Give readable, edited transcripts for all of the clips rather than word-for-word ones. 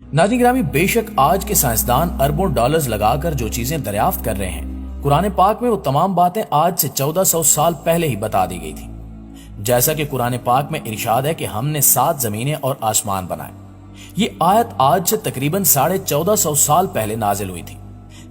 नाज़रीन ग्रामी, बेशक आज के साइंसदान अरबों डॉलर्स लगाकर जो चीजें दरियाफ्त कर रहे हैं, कुरान पाक में वो तमाम बातें आज से 1400 साल पहले ही बता दी गई थी। जैसा कि कुरान पाक में इरशाद है कि हमने 7 जमीनें और आसमान बनाए। ये आयत आज से तकरीबन 1450 साल पहले नाजिल हुई थी।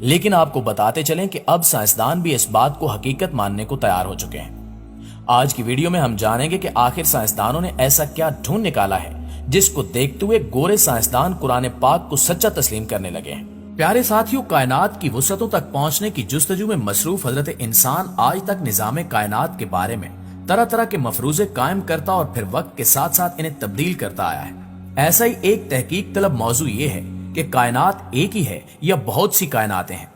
लेकिन आपको बताते चलें कि अब साइंसदान भी इस बात को हकीकत मानने को तैयार हो चुके हैं। आज की वीडियो में हम जानेंगे कि आखिर साइंसदानों ने ऐसा क्या ढूंढ निकाला है जिसको देखते हुए गोरे साइंसदान कुरान पाक को सच्चा तस्लीम करने लगे हैं। प्यारे साथियों, कायनात की वसअतों तक पहुंचने की जुस्तजू में मसरूफ हजरत इंसान आज तक निजाम कायनात के बारे में तरह तरह के मफरूजे कायम करता और फिर वक्त के साथ साथ इन्हें तब्दील करता आया है। ऐसा ही एक तहकीक तलब मौजू ये है कि कायनात एक ही है या बहुत सी कायनातें हैं।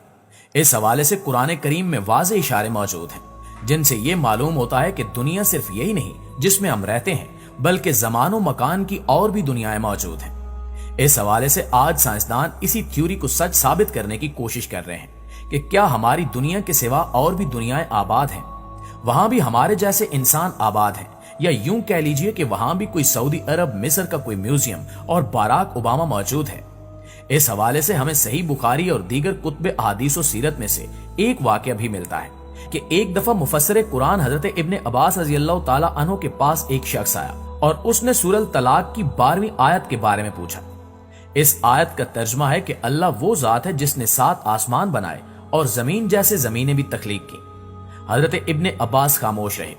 इस हवाले से कुरान करीम में वाज़े इशारे मौजूद हैं जिनसे ये मालूम होता है कि दुनिया सिर्फ यही नहीं जिसमें हम रहते हैं, बल्कि ज़मानो मकान की और भी दुनियाएं मौजूद हैं। इस हवाले से आज साइंसदान इसी थ्योरी को सच साबित करने की कोशिश कर रहे हैं कि क्या हमारी दुनिया के सिवा और भी दुनियाएं आबाद हैं, वहां भी हमारे जैसे इंसान आबाद हैं, या यूं कह लीजिए कि वहां भी कोई सऊदी अरब, मिस्र का कोई म्यूजियम और बाराक ओबामा मौजूद है। इस हवाले से हमें सही बुखारी और दीगर कुतुब अहादीस और सीरत में से एक वाकया भी मिलता है कि एक दफा मुफस्सिर कुरान हजरत इब्ने अब्बास रज़ियल्लाहु ताला अन्हु के पास एक शख्स आया और उसने सूरह तलाक की 12वीं आयत के बारे में पूछा। इस आयत का तर्जुमा है कि अल्लाह वो जात है जिसने 7 आसमान बनाए और जमीन जैसे जमीनें भी तख्लीक की। हजरत इब्ने अब्बास खामोश रहे।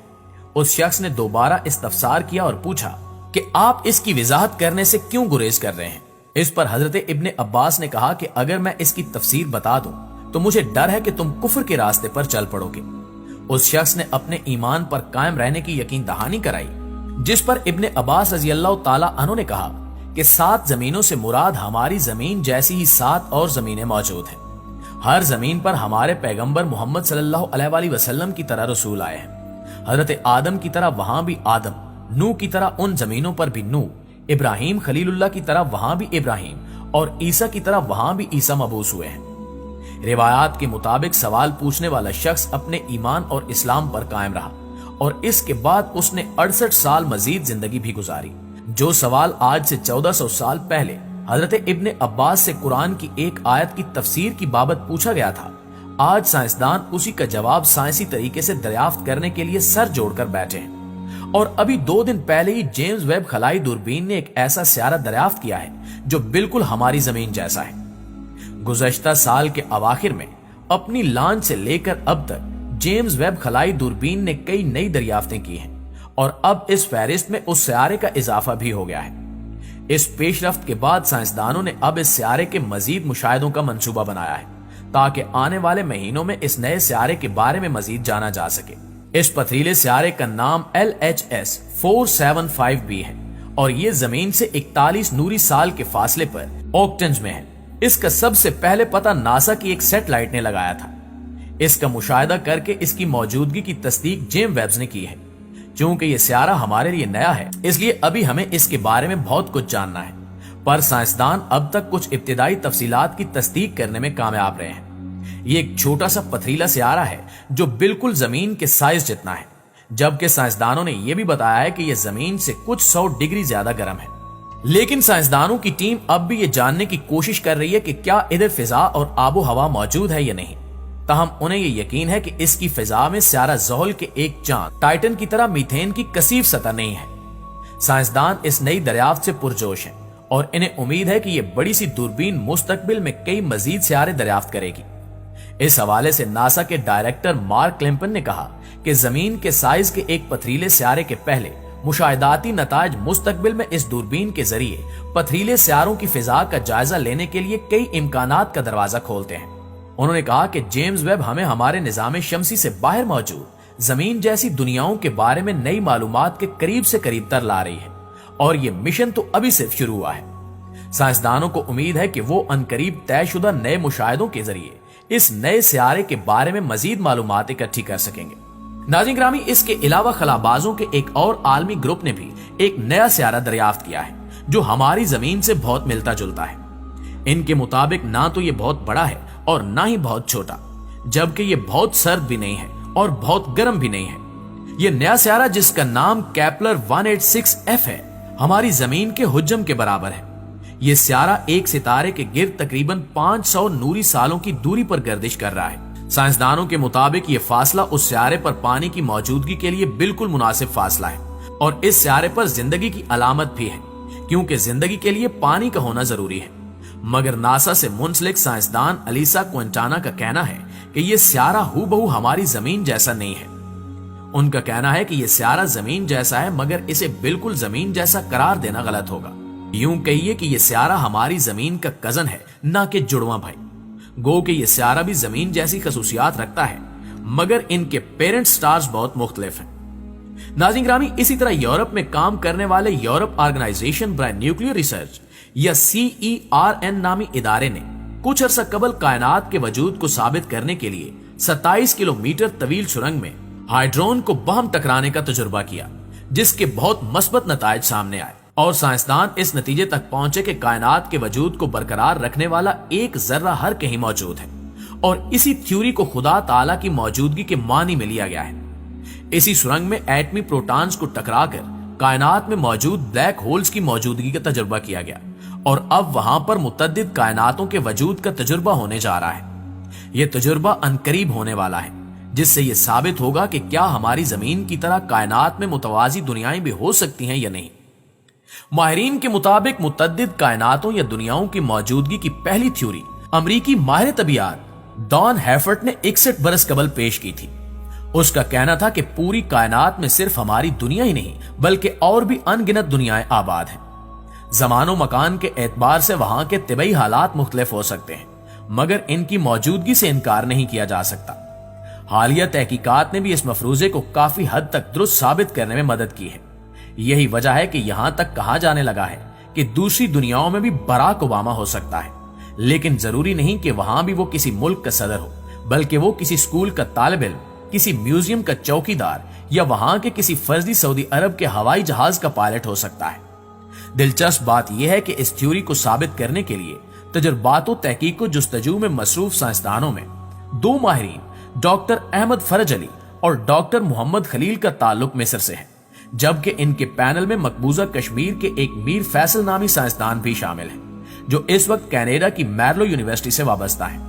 उस शख्स ने दोबारा इस्तफसार किया और पूछा कि आप इसकी वजाहत करने से क्यों गुरेज कर रहे हैं। इस पर हजरत इब्ने अब्बास ने कहा कि अगर मैं इसकी तफसीर बता दूं तो मुझे डर है कि तुम कुफ्र के रास्ते पर चल पड़ोगे। उस शख्स ने अपने ईमान पर कायम रहने की यकीन दहानी कराई, जिस पर इब्ने अब्बास रज़ियल्लाहु ताला अन्हु ने कहा कि 7 जमीनों से मुराद हमारी जमीन जैसी ही 7 और जमीनें मौजूद हैं। हर जमीन पर हमारे पैगंबर मोहम्मद सल्लल्लाहु अलैहि वसल्लम की तरह रसूल आए हैं। हजरत आदम की तरह वहां भी आदम, नूह की तरह उन जमीनों पर भी नूह, इब्राहिम खलीलुल्लाह की तरह वहां भी इब्राहिम और ईसा की तरह वहां भी ईसा मबूस हुए हैं। रिवायात के मुताबिक सवाल पूछने वाला शख्स अपने ईमान और इस्लाम पर कायम रहा और इसके बाद उसने 68 साल मजीद जिंदगी भी गुजारी। जो सवाल आज से 1400 साल पहले हजरत इब्ने अब्बास से कुरान की एक आयत की तफसीर की बाबत पूछा गया था, आज साइंसदान उसी का जवाब साइंसी तरीके से दरियाफ्त करने के लिए सर जोड़कर बैठे हैं। और अभी 2 दिन पहले ही जेम्स वेब खलाई दूरबीन ने एक ऐसा स्यारा दरियाफ्त किया है जो बिल्कुल हमारी जमीन जैसा है। गुज़श्ता साल के अवाखिर में अपनी लॉन्च से लेकर अब तक जेम्स वेब खलाई दूरबीन ने कई नई दरियाफ्तें की हैं और अब इस फहरिस्त में उस स्यारे का इजाफा भी हो गया है। इस पेशरफ्त के बाद साइंसदानों ने अब इस स्यारे के मजीद मुशाहिदों का मंसूबा बनाया है ताकि आने वाले महीनों में इस नए स्यारे के बारे में मजीद जाना जा सके। इस पथरीले स्यारे का नाम LHS 475b है और ये जमीन से 41 नूरी साल के फासले पर ऑक्टेंज में है। इसका सबसे पहले पता नासा की एक सैटेलाइट ने लगाया था। इसका मुशाहिदा करके इसकी मौजूदगी की तस्दीक जेम्स वेब ने की है। क्योंकि ये स्यारा हमारे लिए नया है, इसलिए अभी हमें इसके बारे में बहुत कुछ जानना है, पर साइंसदान अब तक कुछ इब्तिदाई तफसीलात की तस्दीक करने में कामयाब रहे हैं। ये एक छोटा सा पथरीला स्यारा है जो बिल्कुल जमीन के साइज जितना है, जबकि साइंसदानों ने यह भी बताया है कि यह जमीन से कुछ 100 डिग्री ज्यादा गर्म है। लेकिन साइंसदानों की टीम अब भी ये जानने की कोशिश कर रही है कि क्या इधर फिजा और आबो हवा मौजूद है या नहीं। ताहम उन्हें ये यकीन है कि इसकी फिजा में स्यारा ज़ोहल के एक चांद टाइटन की तरह मीथेन की कसीफ सतह नहीं है। साइंसदान इस नई दरियाफ्त से पुरजोश हैं और इन्हें उम्मीद है कि यह बड़ी सी दूरबीन मुस्तकबिल में कई मजीद स्यारे दरियाफ्त करेगी। इस हवाले से नासा के डायरेक्टर मार्क क्लिम्पन ने कहा कि जमीन के साइज के एक पथरीले स्यारे के पहले मुशाहिदाती नताज मुस्तकबिल में इस दूरबीन के जरिए पथरीले स्यारों की फिजा का जायजा लेने के लिए कई इम्कानात का दरवाजा खोलते हैं। उन्होंने कहा कि जेम्स वेब हमें हमारे निजाम शमसी से बाहर मौजूद जमीन जैसी दुनियाओं के बारे में नई मालूमात के करीब से करीब तर ला रही है और ये मिशन तो अभी सिर्फ शुरू हुआ है। साइंसदानों को उम्मीद है कि वो अनकरीब तयशुदा नए मुशाहिदों के जरिए इस नए स्यारे के बारे में मजीद मालूमात इकट्ठी कर सकेंगे। नाज़रीन ग्रामी, इसके अलावा खलाबाजों के एक और आलमी ग्रुप ने भी एक नया स्यारा दरियाफ्त किया है जो हमारी जमीन से बहुत मिलता जुलता है। इनके मुताबिक ना तो ये बहुत बड़ा है और ना ही बहुत छोटा, जबकि ये बहुत सर्द भी नहीं है और बहुत गर्म भी नहीं है। ये नया स्यारा जिसका नाम केपलर 186f है, हमारी जमीन के हुज्जम के बराबर है। یہ سیارہ ایک ستارے کے گرد تقریباً 500 نوری سالوں کی دوری پر گردش کر رہا ہے۔ سائنسدانوں کے مطابق یہ فاصلہ اس سیارے پر پانی کی موجودگی کے لیے بالکل مناسب فاصلہ ہے اور اس سیارے پر زندگی کی علامت بھی ہے، کیونکہ زندگی کے لیے پانی کا ہونا ضروری ہے۔ مگر ناسا سے منسلک سائنسدان الیسا کوئنٹانا کا کہنا ہے کہ یہ سیارہ ہو بہو ہماری زمین جیسا نہیں ہے۔ ان کا کہنا ہے کہ یہ سیارہ زمین جیسا ہے، مگر اسے بالکل زمین جیسا قرار دینا غلط ہوگا۔ یوں کہیے کہ یہ سیارہ ہماری زمین کا کزن ہے، نہ کہ جڑواں بھائی۔ گو کہ یہ سیارہ بھی زمین جیسی خصوصیات رکھتا ہے، مگر ان کے پیرنٹ سٹارز بہت مختلف ہیں۔ ناظرین گرامی، اسی طرح یورپ میں کام کرنے والے یورپ آرگنائزیشن برائے نیوکلیئر ریسرچ یا CERN نامی ادارے نے کچھ عرصہ قبل کائنات کے وجود کو ثابت کرنے کے لیے 27 کلومیٹر طویل سرنگ میں ہائیڈرون کو باہم ٹکرانے کا تجربہ کیا، جس کے بہت مثبت نتائج سامنے آئے اور سائنسدان اس نتیجے تک پہنچے کہ کائنات کے وجود کو برقرار رکھنے والا ایک ذرہ ہر کہیں موجود ہے، اور اسی تھیوری کو خدا تعالیٰ کی موجودگی کے معنی میں لیا گیا ہے۔ اسی سرنگ میں ایٹمی پروٹانز کو ٹکرا کر کائنات میں موجود بلیک ہولز کی موجودگی کا تجربہ کیا گیا، اور اب وہاں پر متعدد کائناتوں کے وجود کا تجربہ ہونے جا رہا ہے۔ یہ تجربہ عنقریب ہونے والا ہے، جس سے یہ ثابت ہوگا کہ کیا ہماری زمین کی طرح کائنات میں متوازی دنیایں بھی ہو سکتی ہیں یا نہیں۔ ماہرین کے مطابق متعدد کائناتوں یا دنیاؤں کی موجودگی کی پہلی تھیوری امریکی ماہر طبیعیات ڈان ہیفرٹ نے 61 برس قبل پیش کی تھی۔ اس کا کہنا تھا کہ پوری کائنات میں صرف ہماری دنیا ہی نہیں بلکہ اور بھی ان گنت دنیایں آباد ہیں۔ زمان و مکان کے اعتبار سے وہاں کے طبعی حالات مختلف ہو سکتے ہیں، مگر ان کی موجودگی سے انکار نہیں کیا جا سکتا۔ حالیہ تحقیقات نے بھی اس مفروضے کو کافی حد تک درست ثابت کرنے میں مدد کی ہے۔ یہی وجہ ہے کہ یہاں تک کہا جانے لگا ہے کہ دوسری دنیاؤں میں بھی براک اوباما ہو سکتا ہے، لیکن ضروری نہیں کہ وہاں بھی وہ کسی ملک کا صدر ہو، بلکہ وہ کسی سکول کا طالب علم، کسی میوزیم کا چوکیدار یا وہاں کے کسی فرضی سعودی عرب کے ہوائی جہاز کا پائلٹ ہو سکتا ہے۔ دلچسپ بات یہ ہے کہ اس تھیوری کو ثابت کرنے کے لیے تجربات و تحقیق و جستجو میں مصروف سائنسدانوں میں 2 ماہرین ڈاکٹر احمد فرج علی اور ڈاکٹر محمد خلیل کا تعلق مصر سے ہے، جبکہ ان کے پینل میں مقبوضہ کشمیر کے ایک میر فیصل نامی سائنسدان بھی شامل ہیں، جو اس وقت کینیڈا کی میرلو یونیورسٹی سے وابستہ ہیں۔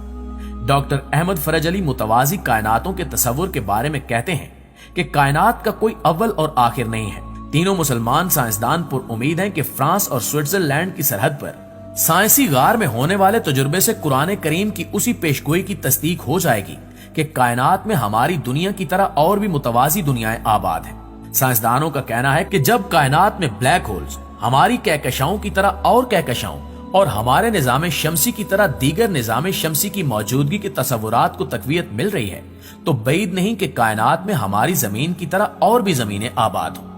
ڈاکٹر احمد فرج علی متوازی کائناتوں کے تصور کے بارے میں کہتے ہیں کہ کائنات کا کوئی اول اور آخر نہیں ہے۔ تینوں مسلمان سائنسدان پر امید ہیں کہ فرانس اور سوئٹزرلینڈ کی سرحد پر سائنسی غار میں ہونے والے تجربے سے قرآن کریم کی اسی پیشگوئی کی تصدیق ہو جائے گی کہ کائنات میں ہماری دنیا کی طرح اور بھی متوازی دنیایں آباد ہیں۔ سائنسدانوں کا کہنا ہے کہ جب کائنات میں بلیک ہولز ہماری کہکشاؤں کی طرح اور کہکشاؤں اور ہمارے نظام شمسی کی طرح دیگر نظام شمسی کی موجودگی کے تصورات کو تقویت مل رہی ہے، تو بعید نہیں کہ کائنات میں ہماری زمین کی طرح اور بھی زمینیں آباد ہوں۔